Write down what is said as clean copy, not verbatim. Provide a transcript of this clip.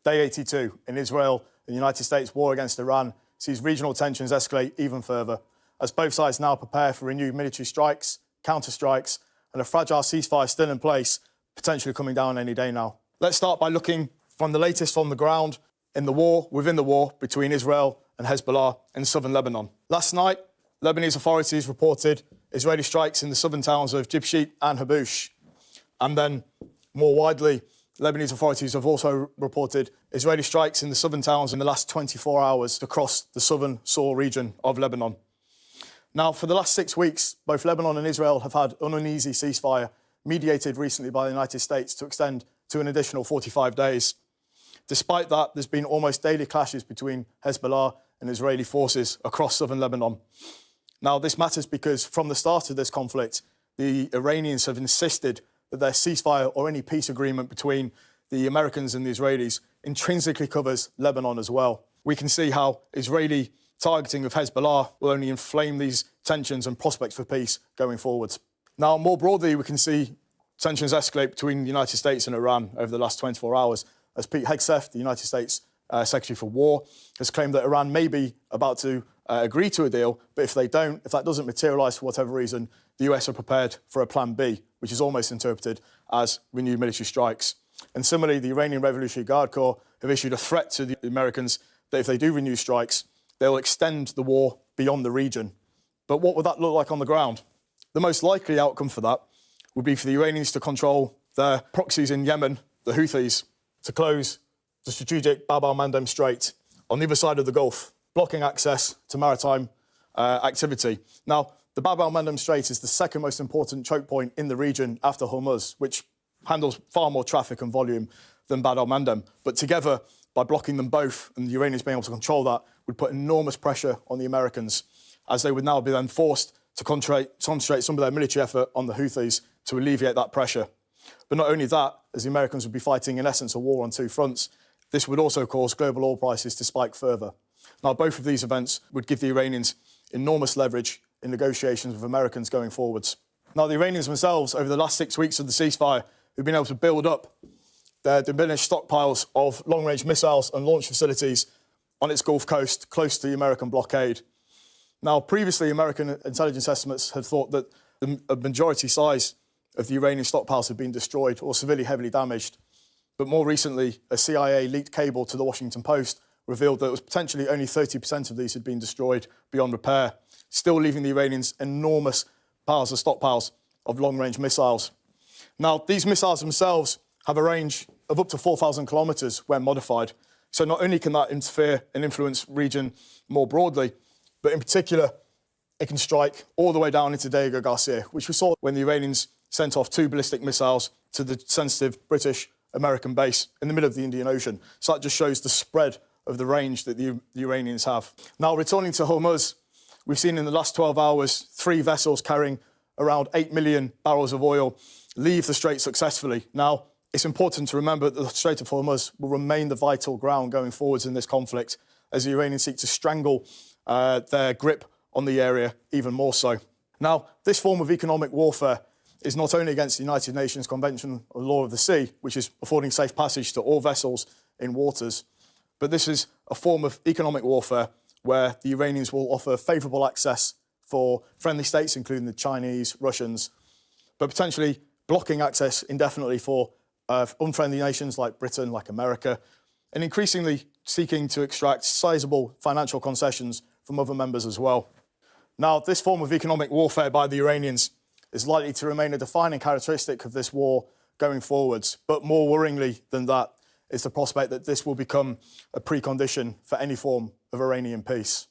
Day 82 in Israel and the United States war against Iran sees regional tensions escalate even further, as both sides now prepare for renewed military strikes, counter-strikes, and a fragile ceasefire still in place, potentially coming down any day now. Let's start by looking from the latest on the ground in the war, within the war, between Israel and Hezbollah in southern Lebanon. Last night, Lebanese authorities reported Israeli strikes in the southern towns of Jibshit and Habush. And then, more widely, Lebanese authorities have also reported Israeli strikes in the southern towns in the last 24 hours across the southern Sur region of Lebanon. Now, for the last 6 weeks, both Lebanon and Israel have had an uneasy ceasefire, mediated recently by the United States to extend to an additional 45 days. Despite that, there's been almost daily clashes between Hezbollah and Israeli forces across southern Lebanon. Now, this matters because from the start of this conflict, the Iranians have insisted that their ceasefire or any peace agreement between the Americans and the Israelis intrinsically covers Lebanon as well. We can see how Israeli targeting of Hezbollah will only inflame these tensions and prospects for peace going forwards. Now, more broadly, we can see tensions escalate between the United States and Iran over the last 24 hours, as Pete Hegseth, the United States Secretary for War, has claimed that Iran may be about to agree to a deal, but if that doesn't materialise for whatever reason, the US are prepared for a plan B, which is almost interpreted as renewed military strikes. And similarly, the Iranian Revolutionary Guard Corps have issued a threat to the Americans that if they do renew strikes, they'll extend the war beyond the region. But what would that look like on the ground? The most likely outcome for that would be for the Iranians to control their proxies in Yemen, the Houthis, to close the strategic Bab al-Mandeb Strait on the other side of the Gulf, blocking access to maritime activity. Now, the Bab al-Mandeb Strait is the second most important choke point in the region after Hormuz, which handles far more traffic and volume than Bab al-Mandeb. But together, by blocking them both and the Iranians being able to control that, would put enormous pressure on the Americans, as they would now be then forced to concentrate some of their military effort on the Houthis to alleviate that pressure. But not only that, as the Americans would be fighting, in essence, a war on two fronts, this would also cause global oil prices to spike further. Now, both of these events would give the Iranians enormous leverage in negotiations with Americans going forwards. Now, the Iranians themselves, over the last 6 weeks of the ceasefire, have been able to build up their diminished stockpiles of long-range missiles and launch facilities on its Gulf coast, close to the American blockade. Now, previously, American intelligence estimates had thought that the majority size of the Iranian stockpiles had been destroyed or severely heavily damaged. But more recently, a CIA leaked cable to the Washington Post revealed that it was potentially only 30% of these had been destroyed beyond repair, still leaving the Iranians enormous piles of stockpiles of long-range missiles. Now, these missiles themselves have a range of up to 4,000 kilometres when modified. So not only can that interfere and influence region more broadly, but in particular, it can strike all the way down into Diego Garcia, which we saw when the Iranians sent off 2 ballistic missiles to the sensitive British-American base in the middle of the Indian Ocean. So that just shows the spread of the range that the Iranians have. Now, returning to Hormuz, we've seen in the last 12 hours 3 vessels carrying around 8 million barrels of oil leave the strait successfully. Now, it's important to remember that the Strait of Hormuz will remain the vital ground going forwards in this conflict, as the Iranians seek to strangle their grip on the area even more so. Now, this form of economic warfare is not only against the United Nations Convention on Law of the Sea, which is affording safe passage to all vessels in waters, but this is a form of economic warfare where the Iranians will offer favourable access for friendly states, including the Chinese, Russians, but potentially blocking access indefinitely for unfriendly nations like Britain, like America, and increasingly seeking to extract sizable financial concessions from other members as well. Now, this form of economic warfare by the Iranians is likely to remain a defining characteristic of this war going forwards, but more worryingly than that is the prospect that this will become a precondition for any form of Iranian peace.